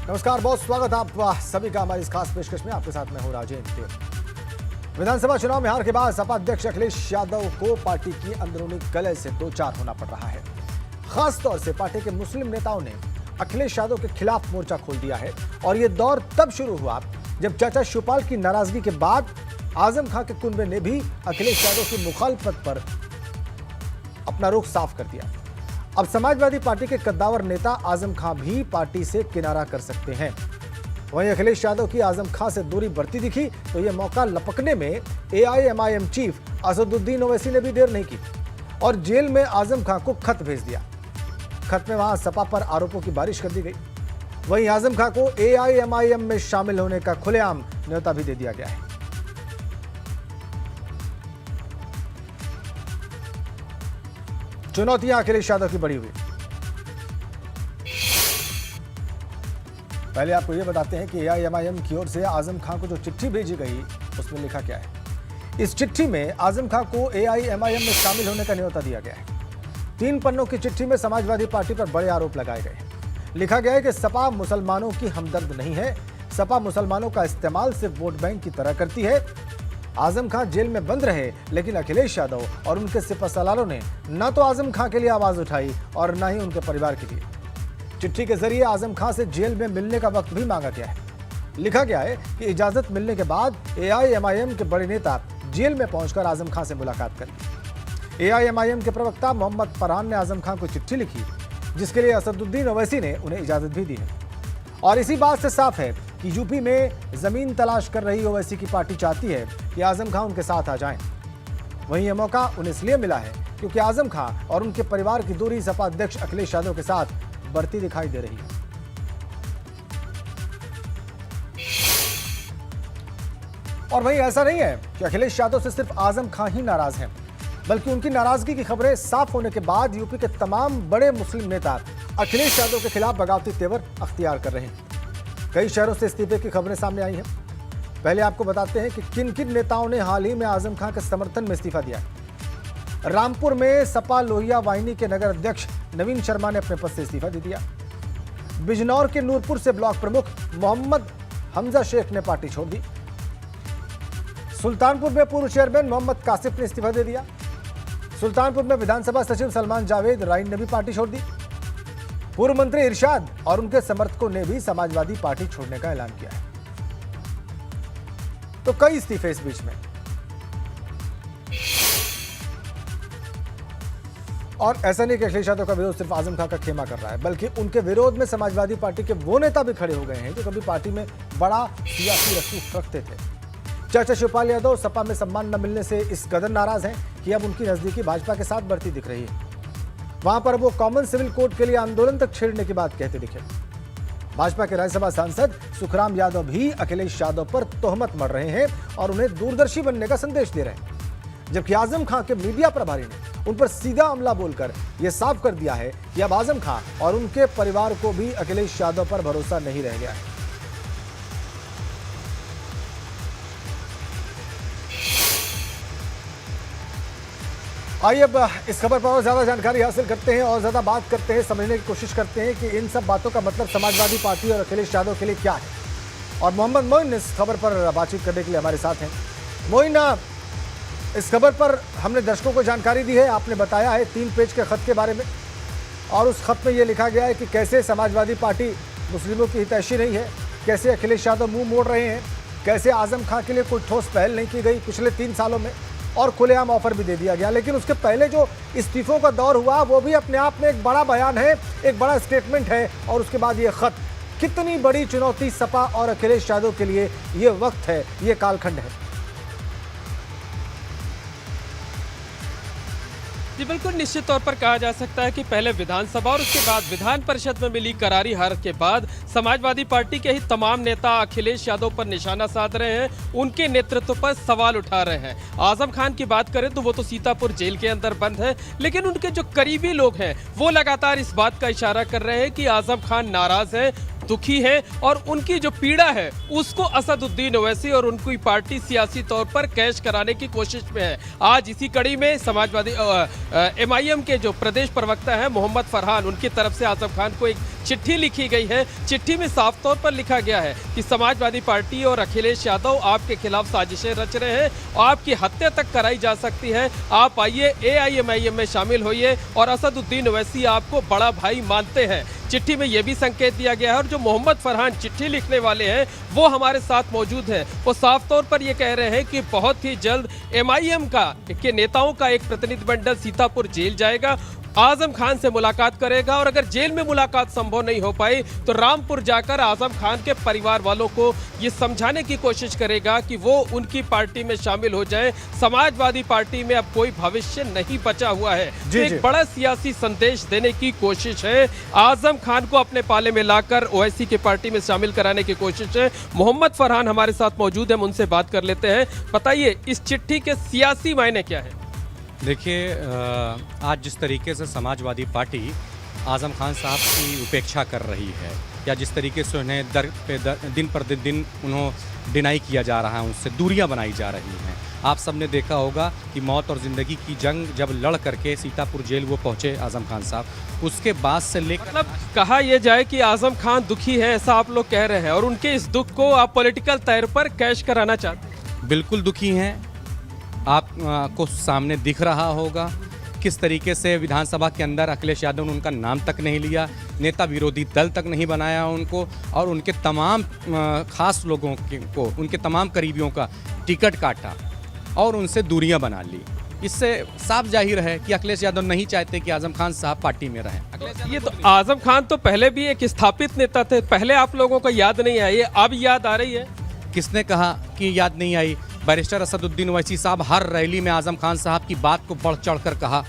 नमस्कार, बहुत स्वागत आप सभी का हमारी इस खास पेशकश में। आपके साथ मैं हूं राजेंद्र। विधानसभा चुनाव में हार के बाद सपा अध्यक्ष अखिलेश यादव को पार्टी की अंदरूनी कलह से दो चार होना पड़ रहा है। खासतौर से पार्टी के मुस्लिम नेताओं ने अखिलेश यादव के खिलाफ मोर्चा खोल दिया है और ये दौर तब शुरू हुआ जब चाचा शिवपाल की नाराजगी के बाद आजम खां के कुनबे ने भी अखिलेश यादव की मुखालफत पर अपना रुख साफ कर दिया। अब समाजवादी पार्टी के कद्दावर नेता आजम खां भी पार्टी से किनारा कर सकते हैं। वहीं अखिलेश यादव की आजम खां से दूरी बढ़ती दिखी तो यह मौका लपकने में AIMIM चीफ असदुद्दीन ओवैसी ने भी देर नहीं की और जेल में आजम खां को खत भेज दिया। खत में वहां सपा पर आरोपों की बारिश कर दी गई। वहीं आजम खां को AIMIM में शामिल होने का खुलेआम न्योता भी दे दिया गया है। चुनौतियां अखिलेश यादव की बढ़ी हुई। पहले आपको यह बताते हैं कि AIMIM की ओर से आजम खां को जो चिट्ठी भेजी गई उसमें लिखा क्या है। इस चिट्ठी में आजम खां को AIMIM में शामिल होने का न्योता दिया गया है। 3 पन्नों की चिट्ठी में समाजवादी पार्टी पर बड़े आरोप लगाए गए हैं। लिखा गया है कि सपा मुसलमानों की हमदर्द नहीं है, सपा मुसलमानों का इस्तेमाल सिर्फ वोट बैंक की तरह करती है। आजम खां जेल में बंद रहे लेकिन अखिलेश यादव और उनके सिपहसालारों ने न तो आजम खां के लिए आवाज उठाई और न ही उनके परिवार के लिए। चिट्ठी के जरिए आजम खां से जेल में मिलने का वक्त भी मांगा गया है। लिखा गया है कि इजाजत मिलने के बाद AIMIM के बड़े नेता जेल में पहुंचकर आजम खां से मुलाकात कर ली। AIMIM के प्रवक्ता मोहम्मद फरहान ने आजम खां को चिट्ठी लिखी जिसके लिए असदुद्दीन ओवैसी ने उन्हें इजाजत भी दी है। और इसी बात से साफ है कि यूपी में जमीन तलाश कर रही ओवैसी की पार्टी चाहती है कि आजम खां उनके साथ आ जाएं। वहीं यह मौका उन्हें इसलिए मिला है क्योंकि आजम खां और उनके परिवार की दूरी सपा अध्यक्ष अखिलेश यादव के साथ बढ़ती दिखाई दे रही है। और वहीं ऐसा नहीं है कि अखिलेश यादव से सिर्फ आजम खां ही नाराज हैं, बल्कि उनकी नाराजगी की खबरें साफ होने के बाद यूपी के तमाम बड़े मुस्लिम नेता अखिलेश यादव के खिलाफ बगावती तेवर अख्तियार कर रहे हैं। कई शहरों से इस्तीफे की खबरें सामने आई हैं। पहले आपको बताते हैं कि किन किन नेताओं ने हाल ही में आजम खां के समर्थन में इस्तीफा दिया। रामपुर में सपा लोहिया वाहिनी के नगर अध्यक्ष नवीन शर्मा ने अपने पद से इस्तीफा दे दिया। बिजनौर के नूरपुर से ब्लॉक प्रमुख मोहम्मद हमजा शेख ने पार्टी छोड़ दी। सुल्तानपुर में पूर्व चेयरमैन मोहम्मद कासिफ ने इस्तीफा दे दिया। सुल्तानपुर में विधानसभा सचिव सलमान जावेद राइन ने भी पार्टी छोड़ दी। पूर्व मंत्री इरशाद और उनके समर्थकों ने भी समाजवादी पार्टी छोड़ने का ऐलान किया है। तो कई इस्तीफे इस बीच में। और ऐसा नहीं कि अखिलेश यादव का विरोध सिर्फ आजम खां का खेमा कर रहा है, बल्कि उनके विरोध में समाजवादी पार्टी के वो नेता भी खड़े हो गए हैं जो कभी पार्टी में बड़ा सियासी रसूख रखते थे। चाचा शिवपाल यादव सपा में सम्मान न मिलने से इस कदर नाराज हैं कि अब उनकी नजदीकी भाजपा के साथ बढ़ती दिख रही है। वहां पर वो कॉमन सिविल कोड के लिए आंदोलन तक छेड़ने की बात कहते दिखे। भाजपा के राज्यसभा सांसद सुखराम यादव भी अखिलेश यादव पर तोहमत मढ़ रहे हैं और उन्हें दूरदर्शी बनने का संदेश दे रहे हैं। जबकि आजम खां के मीडिया प्रभारी ने उन पर सीधा हमला बोलकर यह साफ कर दिया है कि अब आजम खां और उनके परिवार को भी अखिलेश यादव पर भरोसा नहीं रह गया है। आइए अब इस खबर पर और ज्यादा जानकारी हासिल करते हैं और ज्यादा बात करते हैं, समझने की कोशिश करते हैं कि इन सब बातों का मतलब समाजवादी पार्टी और अखिलेश यादव के लिए क्या है। और मोहम्मद मोइन इस खबर पर बातचीत करने के लिए हमारे साथ हैं। मोइन, इस खबर पर हमने दर्शकों को जानकारी दी है, आपने बताया है 3 पेज के खत के बारे में, और उस खत में ये लिखा गया है कि कैसे समाजवादी पार्टी मुस्लिमों की हितैषी नहीं है, कैसे अखिलेश यादव मुंह मोड़ रहे हैं, कैसे आजम खां के लिए कोई ठोस पहल नहीं की गई पिछले 3 सालों में, और खुलेआम ऑफर भी दे दिया गया। लेकिन उसके पहले जो इस्तीफों का दौर हुआ वो भी अपने आप में एक बड़ा बयान है, एक बड़ा स्टेटमेंट है। और उसके बाद ये खत, कितनी बड़ी चुनौती सपा और अखिलेश यादव के लिए ये वक्त है, ये कालखंड है। जी बिल्कुल, निश्चित तौर पर कहा जा सकता है कि पहले विधानसभा और उसके बाद विधान परिषद में मिली करारी हार के बाद समाजवादी पार्टी के ही तमाम नेता अखिलेश यादव पर निशाना साध रहे हैं, उनके नेतृत्व पर सवाल उठा रहे हैं। आजम खान की बात करें तो वो तो सीतापुर जेल के अंदर बंद है, लेकिन उनके जो करीबी लोग हैं वो लगातार इस बात का इशारा कर रहे हैं कि आजम खान नाराज है, दुखी हैं और उनकी जो पीड़ा है उसको असदुद्दीन ओवैसी और उनकी पार्टी सियासी तौर पर कैश कराने की कोशिश में है। आज इसी कड़ी में समाजवादी MIM के जो प्रदेश प्रवक्ता हैं मोहम्मद फरहान, उनकी तरफ से आजम खान को एक चिट्ठी लिखी गई है। चिट्ठी में साफ तौर पर लिखा गया है कि समाजवादी पार्टी और अखिलेश यादव आपके खिलाफ साजिशें रच रहे हैं और आपकी हत्या तक कराई जा सकती है। आप आइए AIMIM में शामिल होइए और असदुद्दीन ओवैसी आपको बड़ा भाई मानते हैं। चिट्ठी में यह भी संकेत दिया गया है और जो मोहम्मद फरहान चिट्ठी लिखने वाले हैं वो हमारे साथ मौजूद हैं। वो साफ तौर पर ये कह रहे हैं कि बहुत ही जल्द MIM के नेताओं का एक प्रतिनिधिमंडल सीतापुर जेल जाएगा, आजम खान से मुलाकात करेगा और अगर जेल में मुलाकात संभव नहीं हो पाई तो रामपुर जाकर आजम खान के परिवार वालों को ये समझाने की कोशिश करेगा कि वो उनकी पार्टी में शामिल हो जाएं। समाजवादी पार्टी में अब कोई भविष्य नहीं बचा हुआ है। तो एक बड़ा सियासी संदेश देने की कोशिश है। आजम खान को अपने पाले में लाकर ओवैसी की पार्टी में शामिल कराने की कोशिश है। मोहम्मद फरहान हमारे साथ मौजूद है, हम उनसे बात कर लेते हैं। बताइए इस चिट्ठी के सियासी मायने क्या है? देखिए, आज जिस तरीके से समाजवादी पार्टी आज़म खान साहब की उपेक्षा कर रही है या जिस तरीके से उन्हें दिन पर दिन उन्हें डिनाई किया जा रहा है, उनसे दूरियां बनाई जा रही हैं। आप सबने देखा होगा कि मौत और ज़िंदगी की जंग जब लड़ करके सीतापुर जेल वो पहुंचे आज़म खान साहब, उसके बाद से लेकर मतलब कहा यह जाए कि आज़म खान दुखी है, ऐसा आप लोग कह रहे हैं और उनके इस दुख को आप पॉलिटिकल तौर पर कैश कराना चाहते हैं? बिल्कुल दुखी हैं। आप को सामने दिख रहा होगा किस तरीके से विधानसभा के अंदर अखिलेश यादव ने उनका नाम तक नहीं लिया, नेता विरोधी दल तक नहीं बनाया उनको, और उनके तमाम खास लोगों को, उनके तमाम करीबियों का टिकट काटा और उनसे दूरियां बना ली। इससे साफ जाहिर है कि अखिलेश यादव नहीं चाहते कि आजम खान साहब पार्टी में रहें। ये तो आजम खान तो पहले भी एक स्थापित नेता थे, पहले आप लोगों को याद नहीं आई है, अब याद आ रही है? किसने कहा कि याद नहीं आई? बैरिस्टर असदुद्दीन ओवैसी साहब हर रैली में आजम खान साहब की बात को बढ़ चढ़ कर कहा,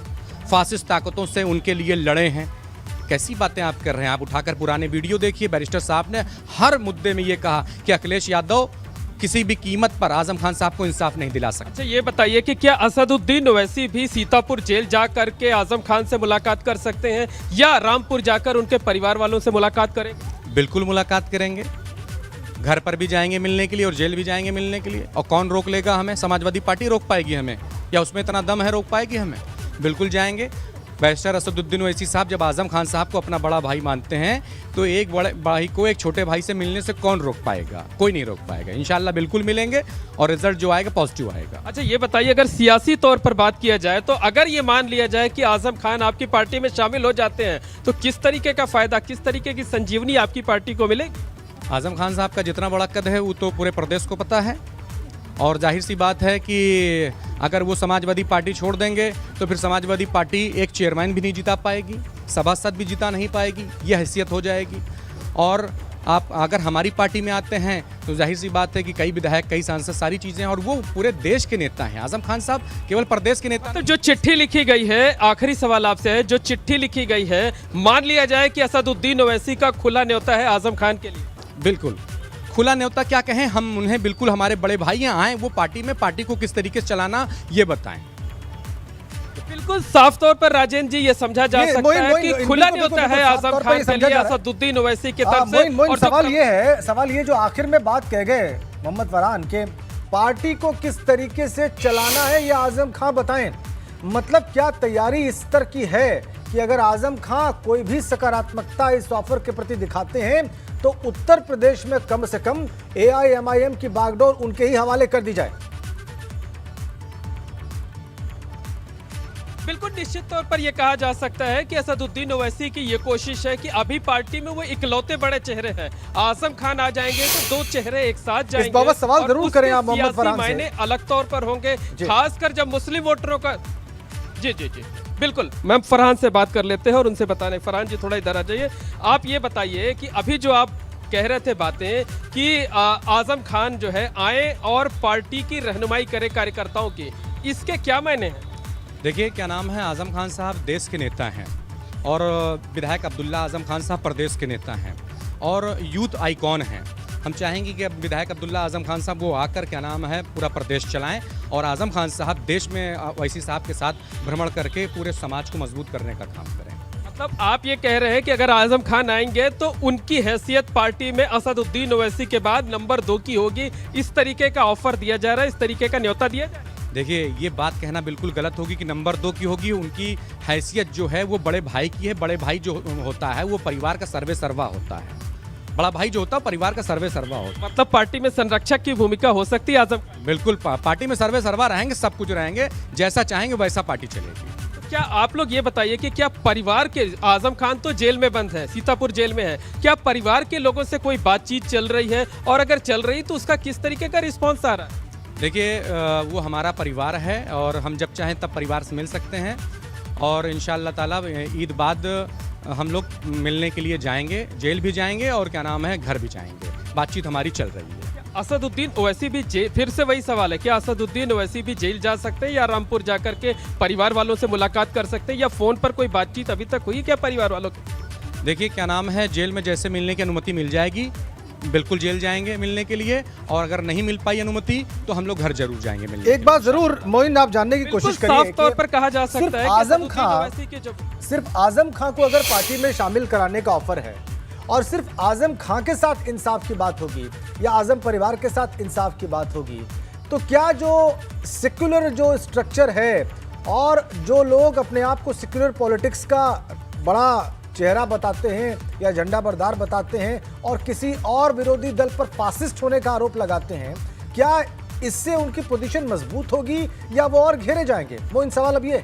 फासिस्ट ताकतों से उनके लिए लड़े हैं। कैसी बातें आप कर रहे हैं? आप उठाकर पुराने वीडियो देखिए। बैरिस्टर साहब ने हर मुद्दे में ये कहा कि अखिलेश यादव किसी भी कीमत पर आजम खान साहब को इंसाफ नहीं दिला सकते। अच्छा, ये बताइए कि क्या असदुद्दीन ओवैसी भी सीतापुर जेल जा करके आजम खान से मुलाकात कर सकते हैं या रामपुर जाकर उनके परिवार वालों से मुलाकात करेंगे? बिल्कुल मुलाकात करेंगे, घर पर भी जाएंगे मिलने के लिए और जेल भी जाएंगे मिलने के लिए। और कौन रोक लेगा हमें? समाजवादी पार्टी रोक पाएगी हमें? या उसमें इतना दम है रोक पाएगी हमें? बिल्कुल जाएंगे। बैरिस्टर असदुद्दीन ओवैसी साहब जब आजम खान साहब को अपना बड़ा भाई मानते हैं तो एक बड़े भाई को एक छोटे भाई से मिलने से कौन रोक पाएगा? कोई नहीं रोक पाएगा। इंशाल्लाह बिल्कुल मिलेंगे और रिजल्ट जो आएगा पॉजिटिव आएगा। अच्छा, ये बताइए अगर सियासी तौर पर बात किया जाए तो अगर ये मान लिया जाए कि आजम खान आपकी पार्टी में शामिल हो जाते हैं तो किस तरीके का फायदा, किस तरीके की संजीवनी आपकी पार्टी को मिलेगी? आजम खान साहब का जितना बड़ा कद है वो तो पूरे प्रदेश को पता है, और जाहिर सी बात है कि अगर वो समाजवादी पार्टी छोड़ देंगे तो फिर समाजवादी पार्टी एक चेयरमैन भी नहीं जिता पाएगी, सभासद भी जिता नहीं पाएगी, यह हैसियत हो जाएगी। और आप अगर हमारी पार्टी में आते हैं तो जाहिर सी बात है कि कई विधायक, कई सांसद, सारी चीज़ें, और वो पूरे देश के नेता हैं। आजम खान साहब केवल प्रदेश के नेता। तो जो चिट्ठी लिखी गई है, आखिरी सवाल आपसे है, जो चिट्ठी लिखी गई है, मान लिया जाए कि असदुद्दीन ओवैसी का खुला न्योता है आजम खान के लिए? बिल्कुल खुला न्योता, क्या कहें हम उन्हें, बिल्कुल हमारे बड़े भाई हैं, आए वो पार्टी में, पार्टी को किस तरीके से चलाना ये बताएं। बिल्कुल साफ तौर पर राजेंद्र जी ये समझा जा सकता है कि खुला न्योता है आजम खान के लिए असदुद्दीन ओवैसी की तरफ से। और सवाल ये जो आखिर में बात कह गए मोहम्मद फरहान के, पार्टी को किस तरीके से चलाना है ये आजम खान बताएं। मतलब क्या तैयारी इस स्तर की है कि अगर आजम खान कोई भी सकारात्मकता इस ऑफर के प्रति दिखाते हैं तो उत्तर प्रदेश में कम से कम AIMIM की बागडोर उनके ही हवाले कर दी जाए? बिल्कुल निश्चित तौर पर यह कहा जा सकता है कि असदुद्दीन ओवैसी की ये कोशिश है कि अभी पार्टी में वो इकलौते बड़े चेहरे हैं। आजम खान आ जाएंगे तो दो चेहरे एक साथ जाएंगे। इस बाबत सवाल जरूर करें आप मोहम्मद फरहान से। मायने अलग तौर पर होंगे, खासकर जब मुस्लिम वोटरों का। जी जी जी बिल्कुल, मैम फरहान से बात कर लेते हैं और उनसे बताने। फरहान जी थोड़ा इधर आ जाइए। आप ये बताइए कि अभी जो आप कह रहे थे बातें कि आजम खान जो है आए और पार्टी की रहनुमाई करे कार्यकर्ताओं की, इसके क्या मायने हैं? देखिए, क्या नाम है, आजम खान साहब देश के नेता हैं और विधायक अब्दुल्ला आजम खान साहब प्रदेश के नेता हैं और यूथ आइकॉन हैं। हम चाहेंगे कि अब विधायक अब्दुल्ला आजम खान साहब वो आकर, क्या नाम है, पूरा प्रदेश चलाएं और आजम खान साहब देश में ओवैसी साहब के साथ भ्रमण करके पूरे समाज को मजबूत करने का काम करें। मतलब आप ये कह रहे हैं कि अगर आजम खान आएंगे तो उनकी हैसियत पार्टी में असदुद्दीन ओवैसी के बाद नंबर 2 की होगी, इस तरीके का ऑफर दिया जा रहा है, इस तरीके का न्योता दिया जा रहा है? देखिए, ये बात कहना बिल्कुल गलत होगी कि नंबर 2 की होगी। उनकी हैसियत जो है वो बड़े भाई की है। बड़े भाई जो होता है वो परिवार का सर्वे सर्वा होता है। बड़ा भाई जो होता है परिवार का सर्वे सर्वा होता है। मतलब पार्टी में संरक्षक की भूमिका हो सकती है आजम? बिल्कुल, पार्टी में सर्वे सर्वा रहेंगे, सब कुछ रहेंगे, जैसा चाहेंगे वैसा पार्टी चलेगी। क्या आप लोग ये बताइए कि क्या परिवार के, आजम खान तो जेल में बंद है, सीतापुर जेल में है, क्या परिवार के लोगों से कोई बातचीत चल रही है, और अगर चल रही तो उसका किस तरीके का रिस्पॉन्स आ रहा है? देखिए, वो हमारा परिवार है और हम जब चाहें तब परिवार से मिल सकते हैं, और इंशाअल्लाह ताला ईद बाद हम लोग मिलने के लिए जाएंगे, जेल भी जाएंगे और क्या नाम है घर भी जाएंगे। बातचीत हमारी चल रही है। असदुद्दीन ओवैसी भी जेल, फिर से वही सवाल है, क्या असदुद्दीन ओवैसी भी जेल जा सकते हैं या रामपुर जाकर के परिवार वालों से मुलाकात कर सकते हैं, या फोन पर कोई बातचीत अभी तक हुई क्या परिवार वालों की? देखिए, क्या नाम है, जेल में जैसे मिलने की अनुमति मिल जाएगी बिल्कुल जेल जाएंगे मिलने के लिए, और अगर नहीं मिल पाई अनुमति तो हम लोग घर जरूर जाएंगे मिलने। एक बात जरूर मोइन आप जानने की कोशिश करिए, साफ तौर पर कहा जा सकता है सिर्फ आजम खान को अगर पार्टी में शामिल कराने का ऑफर है और सिर्फ आजम खान के साथ इंसाफ की बात होगी या आजम परिवार के साथ इंसाफ की बात होगी, तो क्या जो सेक्युलर जो स्ट्रक्चर है और जो लोग अपने आप को सेक्युलर पॉलिटिक्स का बड़ा चेहरा बताते हैं या झंडा बरदार बताते हैं और किसी और विरोधी दल पर फासिस्ट होने का आरोप लगाते हैं, क्या इससे उनकी पोजीशन मजबूत होगी या वो और घेरे जाएंगे? वो इन सवाल अब ये।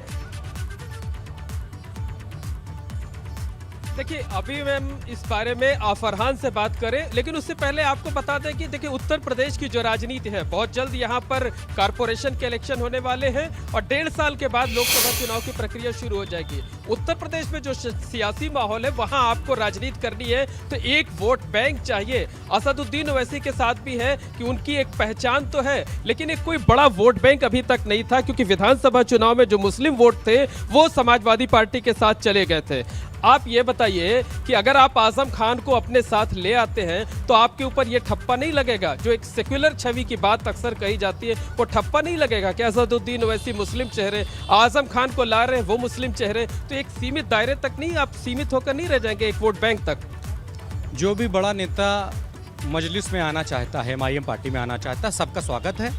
देखिए, अभी हम इस बारे में फरहान से बात करें, लेकिन उससे पहले आपको बता दें कि देखिए उत्तर प्रदेश की जो राजनीति है, बहुत जल्द यहाँ पर कारपोरेशन के इलेक्शन होने वाले हैं और 1.5 साल के बाद लोकसभा चुनाव की प्रक्रिया शुरू हो जाएगी। उत्तर प्रदेश में जो सियासी माहौल है, वहाँ आपको राजनीति करनी है तो एक वोट बैंक चाहिए। असदुद्दीन ओवैसी के साथ भी है कि उनकी एक पहचान तो है, लेकिन एक कोई बड़ा वोट बैंक अभी तक नहीं था, क्योंकि विधानसभा चुनाव में जो मुस्लिम वोट थे वो समाजवादी पार्टी के साथ चले गए थे। आप ये बताइए कि अगर आप आजम खान को अपने साथ ले आते हैं तो आपके ऊपर ये ठप्पा नहीं लगेगा? जो एक सेक्युलर छवि की बात अक्सर कही जाती है, वो ठप्पा नहीं लगेगा कि असदुद्दीन ओवैसी मुस्लिम चेहरे, आजम खान को ला रहे हैं वो मुस्लिम चेहरे, तो एक सीमित दायरे तक नहीं, आप सीमित होकर नहीं रह जाएंगे एक वोट बैंक तक? जो भी बड़ा नेता मजलिस में आना चाहता है, MIM पार्टी में आना चाहता है, सबका स्वागत है।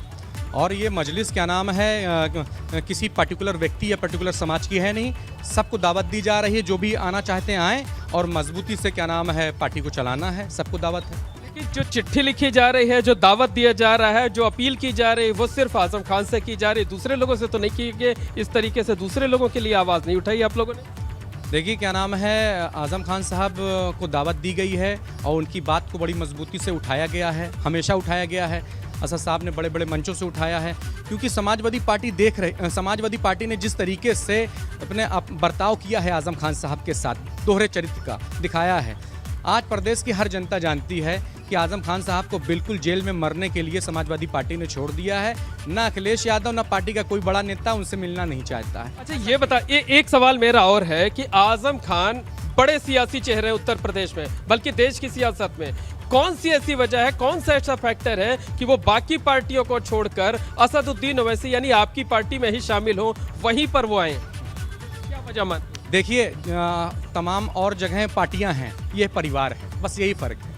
और ये मजलिस क्या नाम है किसी पर्टिकुलर व्यक्ति या पर्टिकुलर समाज की है नहीं, सबको दावत दी जा रही है। जो भी आना चाहते हैं आएँ, और मजबूती से क्या नाम है पार्टी को चलाना है, सबको दावत है। लेकिन जो चिट्ठी लिखी जा रही है, जो दावत दिया जा रहा है, जो अपील की जा रही है, वो सिर्फ आजम खान से की जा रही है, दूसरे लोगों से तो नहीं की गई। इस तरीके से दूसरे लोगों के लिए आवाज़ नहीं उठाई आप लोगों ने? देखिए, क्या नाम है, आजम खान साहब को दावत दी गई है और उनकी बात को बड़ी मजबूती से उठाया गया है, हमेशा उठाया गया है। असद साहब ने बड़े बड़े मंचों से उठाया है, क्योंकि समाजवादी समाजवादी पार्टी ने जिस तरीके से अपने बर्ताव किया है आजम खान साहब के साथ, दोहरे चरित्र का दिखाया है। आज प्रदेश की हर जनता जानती है कि आजम खान साहब को बिल्कुल जेल में मरने के लिए समाजवादी पार्टी ने छोड़ दिया है। ना अखिलेश यादव ना पार्टी का कोई बड़ा नेता उनसे मिलना नहीं चाहता है। अच्छा, ये बता, एक सवाल मेरा और है कि आजम खान बड़े सियासी चेहरे उत्तर प्रदेश में, बल्कि देश की सियासत में, कौन सी ऐसी वजह है, कौन सा ऐसा फैक्टर है कि वो बाकी पार्टियों को छोड़कर असदुद्दीन ओवैसी यानी आपकी पार्टी में ही शामिल हो, वहीं पर वो आए? क्या वजह मानते? देखिए, तमाम और जगह पार्टियां हैं, ये परिवार है, बस यही फर्क है।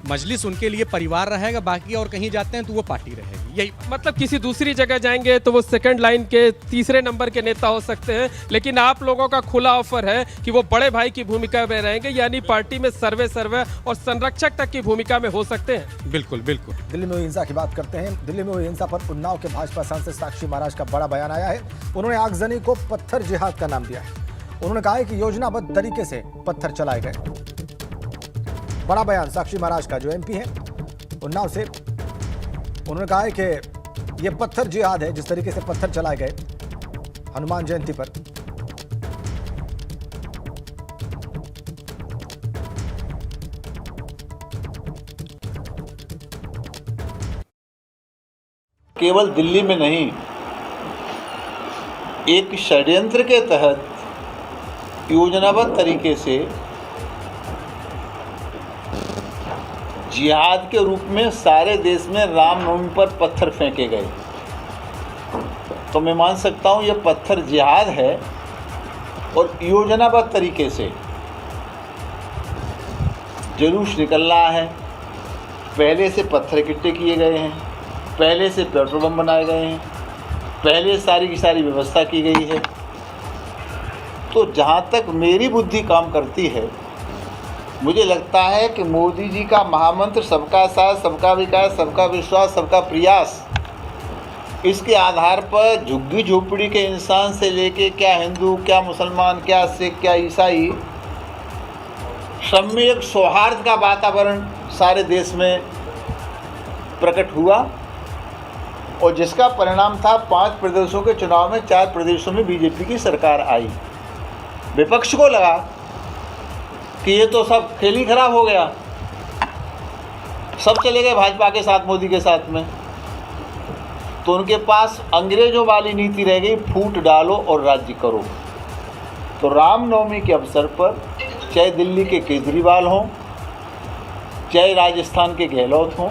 मजलिस उनके लिए परिवार रहेगा, बाकी और कहीं जाते हैं तो वो पार्टी रहेगी, यही। मतलब किसी दूसरी जगह जाएंगे तो वो सेकंड लाइन के, तीसरे नंबर के नेता हो सकते हैं, लेकिन आप लोगों का खुला ऑफर है कि वो बड़े भाई की भूमिका में रहेंगे, यानी पार्टी में सर्वे और संरक्षक तक की भूमिका में हो सकते हैं। बिल्कुल बिल्कुल। दिल्ली में हुई हिंसा की बात करते हैं। दिल्ली में हुई हिंसा पर उन्नाव के भाजपा सांसद साक्षी महाराज का बड़ा बयान आया है। उन्होंने आगजनी को पत्थर जिहाद का नाम दिया है। उन्होंने कहा है कि योजनाबद्ध तरीके से पत्थर चलाए गए। बड़ा बयान साक्षी महाराज का, जो MP है उन्नाव से। उन्होंने कहा है कि यह पत्थर जिहाद है, जिस तरीके से पत्थर चलाए गए हनुमान जयंती पर। केवल दिल्ली में नहीं, एक षड्यंत्र के तहत योजनाबद्ध तरीके से जिहाद के रूप में सारे देश में रामनवमी पर पत्थर फेंके गए। तो मैं मान सकता हूँ ये पत्थर जिहाद है, और योजनाबद्ध तरीके से जुलूस निकल रहा है। पहले से पत्थर इकट्ठे किए गए हैं, पहले से पेट्रोल बम बनाए गए हैं, पहले सारी की सारी व्यवस्था की गई है। तो जहाँ तक मेरी बुद्धि काम करती है, मुझे लगता है कि मोदी जी का महामंत्र सबका साथ, सबका विकास, सबका विश्वास, सबका प्रयास, इसके आधार पर झुग्गी झोपड़ी के इंसान से लेके क्या हिंदू, क्या मुसलमान, क्या सिख, क्या ईसाई, सब में एक सौहार्द का वातावरण सारे देश में प्रकट हुआ। और जिसका परिणाम था 5 प्रदेशों के चुनाव में 4 प्रदेशों में बीजेपी की सरकार आई। विपक्ष को लगा कि ये तो सब खेल ही खराब हो गया, सब चले गए भाजपा के साथ, मोदी के साथ में, तो उनके पास अंग्रेजों वाली नीति रह गई, फूट डालो और राज्य करो। तो रामनवमी के अवसर पर चाहे दिल्ली के केजरीवाल हों, चाहे राजस्थान के गहलोत हों,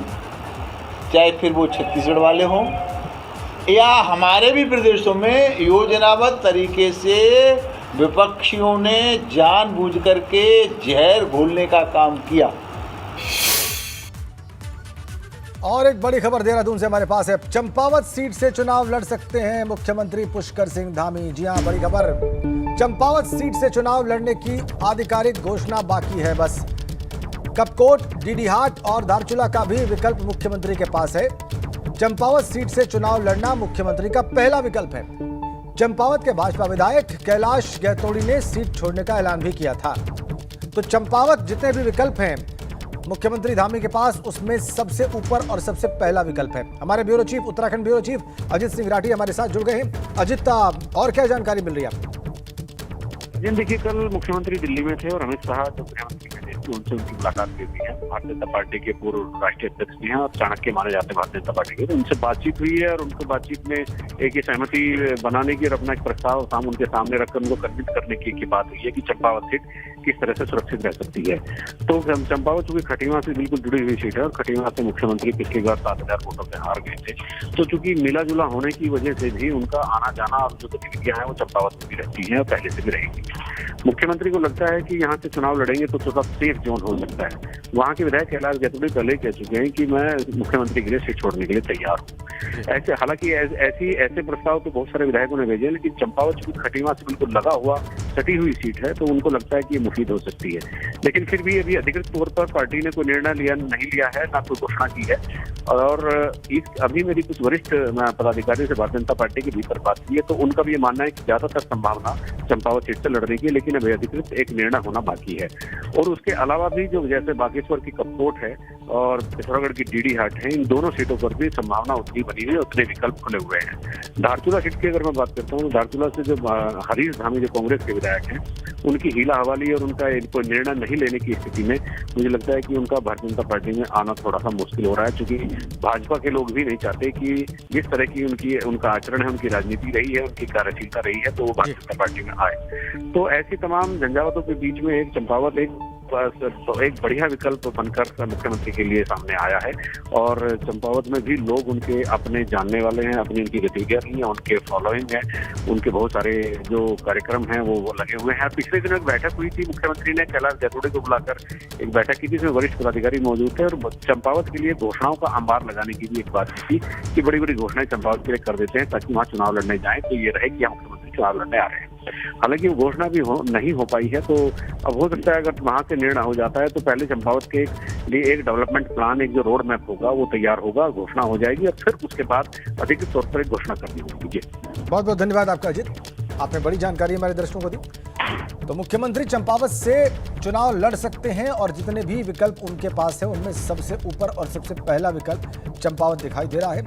चाहे फिर वो छत्तीसगढ़ वाले हों, या हमारे भी प्रदेशों में योजनाबद्ध तरीके से विपक्षियों ने जानबूझ करके जहर घोलने का काम किया। और एक बड़ी खबर देहरादून से हमारे पास है। चंपावत सीट से चुनाव लड़ सकते हैं मुख्यमंत्री पुष्कर सिंह धामी। जी हां, बड़ी खबर। चंपावत सीट से चुनाव लड़ने की आधिकारिक घोषणा बाकी है बस। कपकोट, डीडीहाट और धारचूला का भी विकल्प मुख्यमंत्री के पास है। चंपावत सीट से चुनाव लड़ना मुख्यमंत्री का पहला विकल्प है। चंपावत के भाजपा विधायक कैलाश गैतोड़ी ने सीट छोड़ने का ऐलान भी किया था। तो चंपावत जितने भी विकल्प हैं मुख्यमंत्री धामी के पास, उसमें सबसे ऊपर और सबसे पहला विकल्प है। हमारे bureau chief, Uttarakhand bureau chief Ajit Singh Rathi हमारे साथ जुड़ गए हैं। अजित, और क्या जानकारी मिल रही है आपको? देखिए, कल मुख्यमंत्री दिल्ली में थे और अमित शाह जो गृहमंत्री के थे उनसे उनकी मुलाकात भी हुई है। भारतीय जनता पार्टी के पूर्व राष्ट्रीय अध्यक्ष भी हैं और चाणक्य माने जाते हैं भारतीय जनता पार्टी के। तो उनसे बातचीत हुई है और उनकी बातचीत में एक सहमति बनाने की और अपना एक प्रस्ताव उनके सामने रखकर उनको कन्विंस करने की बात हुई है कि चंपावत सीट किस तरह से सुरक्षित रह सकती है। तो चंपावत चूंकि खटीमा से बिल्कुल जुड़ी हुई सीट है और खटीमा से मुख्यमंत्री पिछली बार 7,000 वोटों से हार गए थे, तो चूंकि मिला जुला होने की वजह से भी उनका आना जाना और जो गतिविधियां हैं वो चंपावत में भी रहती हैं और पहले से भी रहेंगी। मुख्यमंत्री को लगता है कि यहाँ से चुनाव लड़ेंगे तो थोड़ा सेफ जोन हो सकता है। वहाँ के विधायक कैलाश गैतोड़ी पहले कह चुके हैं कि मैं मुख्यमंत्री के लिए सीट छोड़ने के लिए तैयार हूँ। ऐसे हालांकि ऐसे प्रस्ताव तो बहुत सारे विधायकों ने भेजे, लेकिन चंपावत चूंकि खटीमा से बिल्कुल लगा हुआ सटी हुई सीट है तो उनको लगता है कि ये मुफीद हो सकती है। लेकिन फिर भी अभी अधिकृत तौर पर पार्टी ने कोई निर्णय नहीं लिया है, ना कोई घोषणा की है। और अभी मेरी कुछ वरिष्ठ पदाधिकारियों से भारतीय जनता पार्टी के भीतर बात की है तो उनका भी ये मानना है कि ज्यादातर संभावना चंपावत सीट से लड़ने की, लेकिन अभी अधिकृत एक निर्णय होना बाकी है। और उसके अलावा भी जो जैसे बागेश्वर की कपकोट है और पिथौरागढ़ की डीडीहाट है, इन दोनों सीटों पर भी संभावना उतनी बनी हुई है, उतने विकल्प खुले हुए हैं। धारचूला सीट की अगर मैं बात करता हूँ, धारचूला से जो हरीश धामी जो कांग्रेस के विधायक हैं, उनकी हीला हवाली और उनका कोई निर्णय नहीं लेने की स्थिति में मुझे लगता है कि उनका भारतीय जनता पार्टी में आना थोड़ा सा मुश्किल हो रहा है, क्योंकि भाजपा के लोग भी नहीं चाहते कि जिस तरह की उनका आचरण है, उनकी राजनीति रही है, उनकी कार्यशीलता रही है, तो वो भारतीय जनता पार्टी में आए। तो ऐसी तमाम झंझावतों के बीच में एक चंपावत एक बढ़िया विकल्प बनकर मुख्यमंत्री के लिए सामने आया है। और चंपावत में भी लोग उनके अपने जानने वाले हैं, अपनी उनकी गतिविधियां रही हैं, उनके फॉलोइंग है, उनके बहुत सारे जो कार्यक्रम हैं वो लगे हुए हैं। पिछले दिन एक बैठक हुई थी, मुख्यमंत्री ने कैलाश गैतोड़ी को बुलाकर एक बैठक की थी, जिसमें वरिष्ठ पदाधिकारी मौजूद थे और चंपावत के लिए घोषणाओं का अंबार लगाने की भी एक बात की थी कि बड़ी बड़ी घोषणाएं चंपावत के लिए कर देते हैं ताकि वहाँ चुनाव लड़ने जाए तो ये रहे कि हम मुख्यमंत्री चुनाव लड़ने आ रहे हैं। हालांकि वो घोषणा भी नहीं हो पाई है, तो अब हो सकता है अगर वहां से निर्णय हो जाता है तो पहले चंपावत के लिए एक डेवलपमेंट प्लान, एक जो रोड मैप होगा वो तैयार होगा, घोषणा हो जाएगी और फिर उसके बाद अधिकृत तौर पर एक घोषणा करनी होगी। बहुत बहुत धन्यवाद आपका अजित, आपने बड़ी जानकारी हमारे दर्शकों को दी। तो मुख्यमंत्री चंपावत से चुनाव लड़ सकते हैं और जितने भी विकल्प उनके पास है उनमें सबसे ऊपर और सबसे पहला विकल्प चंपावत दिखाई दे रहा है।